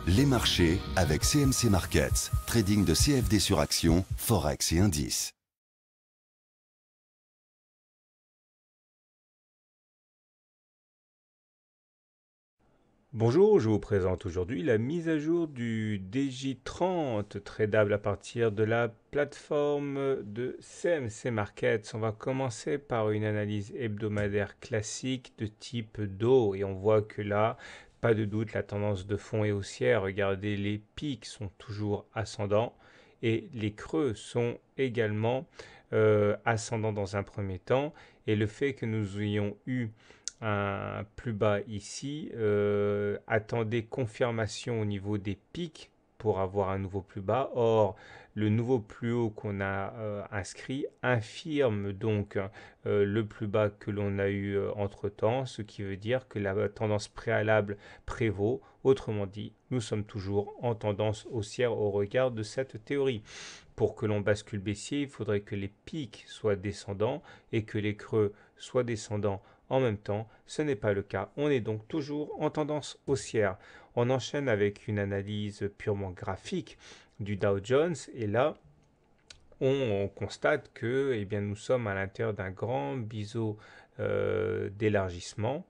Les marchés avec CMC Markets, trading de CFD sur action, Forex et indices. Bonjour, je vous présente aujourd'hui la mise à jour du DJ30 tradable à partir de la plateforme de CMC Markets. On va commencer par une analyse hebdomadaire classique de type DO et on voit que là, pas de doute, la tendance de fond est haussière. Regardez, les pics sont toujours ascendants et les creux sont également ascendants dans un premier temps. Et le fait que nous ayons eu un plus bas ici, attendez confirmation au niveau des pics pour avoir un nouveau plus bas. Or, le nouveau plus haut qu'on a inscrit infirme donc le plus bas que l'on a eu entre-temps, ce qui veut dire que la tendance préalable prévaut. Autrement dit, nous sommes toujours en tendance haussière au regard de cette théorie. Pour que l'on bascule baissier, il faudrait que les pics soient descendants et que les creux soient descendants en même temps. Ce n'est pas le cas. On est donc toujours en tendance haussière. On enchaîne avec une analyse purement graphique du Dow Jones et là, on constate que eh bien, nous sommes à l'intérieur d'un grand biseau d'élargissement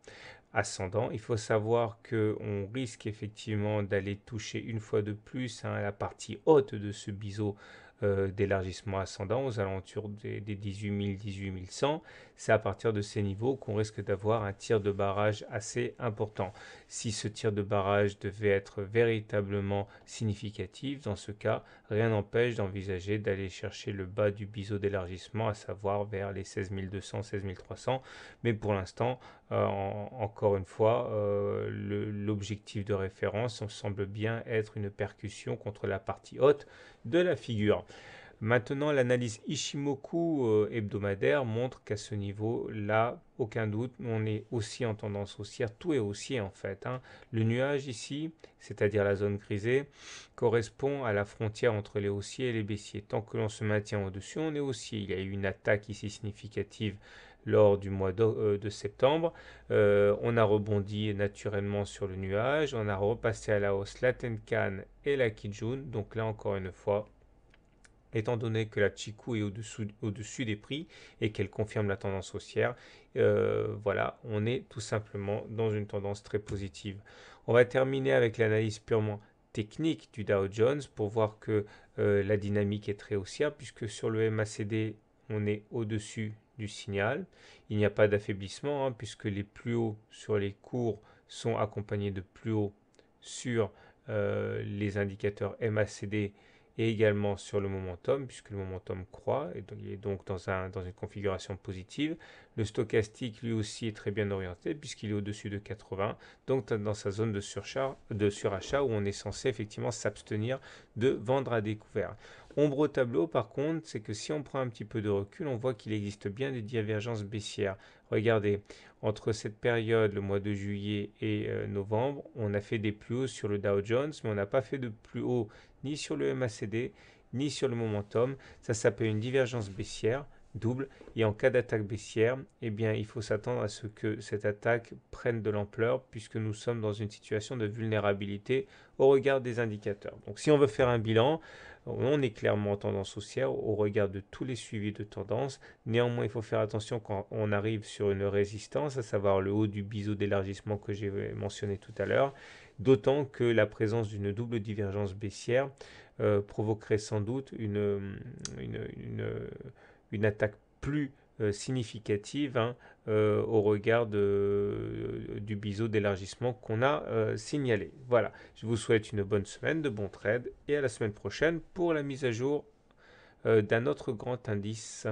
ascendant. Il faut savoir qu'on risque effectivement d'aller toucher une fois de plus la partie haute de ce biseau d'élargissement ascendant aux alentours des 18 000, 18 100. C'est à partir de ces niveaux qu'on risque d'avoir un tir de barrage assez important. Si ce tir de barrage devait être véritablement significatif, dans ce cas, rien n'empêche d'envisager d'aller chercher le bas du biseau d'élargissement, à savoir vers les 16 200, 16 300. Mais pour l'instant, encore une fois, l'objectif de référence semble bien être une percussion contre la partie haute de la figure. Maintenant, l'analyse Ishimoku hebdomadaire montre qu'à ce niveau-là, aucun doute, on est aussi en tendance haussière. Tout est haussier en fait. Le nuage ici, c'est-à-dire la zone grisée, correspond à la frontière entre les haussiers et les baissiers. Tant que l'on se maintient au-dessus, on est haussier. Il y a eu une attaque ici significative lors du mois de septembre. On a rebondi naturellement sur le nuage. On a repassé à la hausse la Tenkan et la Kijun. Donc là, encore une fois, étant donné que la Chikou est au-dessus des prix et qu'elle confirme la tendance haussière, voilà, on est tout simplement dans une tendance très positive. On va terminer avec l'analyse purement technique du Dow Jones pour voir que la dynamique est très haussière puisque sur le MACD, on est au-dessus du signal. Il n'y a pas d'affaiblissement puisque les plus hauts sur les cours sont accompagnés de plus hauts sur les indicateurs MACD et également sur le momentum, puisque le momentum croît, et donc il est donc dans une configuration positive. Le stochastique, lui aussi, est très bien orienté, puisqu'il est au-dessus de 80, donc dans sa zone de surachat, où on est censé effectivement s'abstenir de vendre à découvert. Ombre au tableau, par contre, c'est que si on prend un petit peu de recul, on voit qu'il existe bien des divergences baissières. Regardez, entre cette période, le mois de juillet et novembre, on a fait des plus hauts sur le Dow Jones, mais on n'a pas fait de plus haut ni sur le MACD, ni sur le momentum. Ça s'appelle une divergence baissière double. Et en cas d'attaque baissière, eh bien, il faut s'attendre à ce que cette attaque prenne de l'ampleur puisque nous sommes dans une situation de vulnérabilité au regard des indicateurs. Donc si on veut faire un bilan, on est clairement en tendance haussière au regard de tous les suivis de tendance. Néanmoins, il faut faire attention quand on arrive sur une résistance, à savoir le haut du biseau d'élargissement que j'ai mentionné tout à l'heure. D'autant que la présence d'une double divergence baissière provoquerait sans doute une attaque plus significative au regard du biseau d'élargissement qu'on a signalé. Voilà, je vous souhaite une bonne semaine, de bons trades et à la semaine prochaine pour la mise à jour d'un autre grand indice.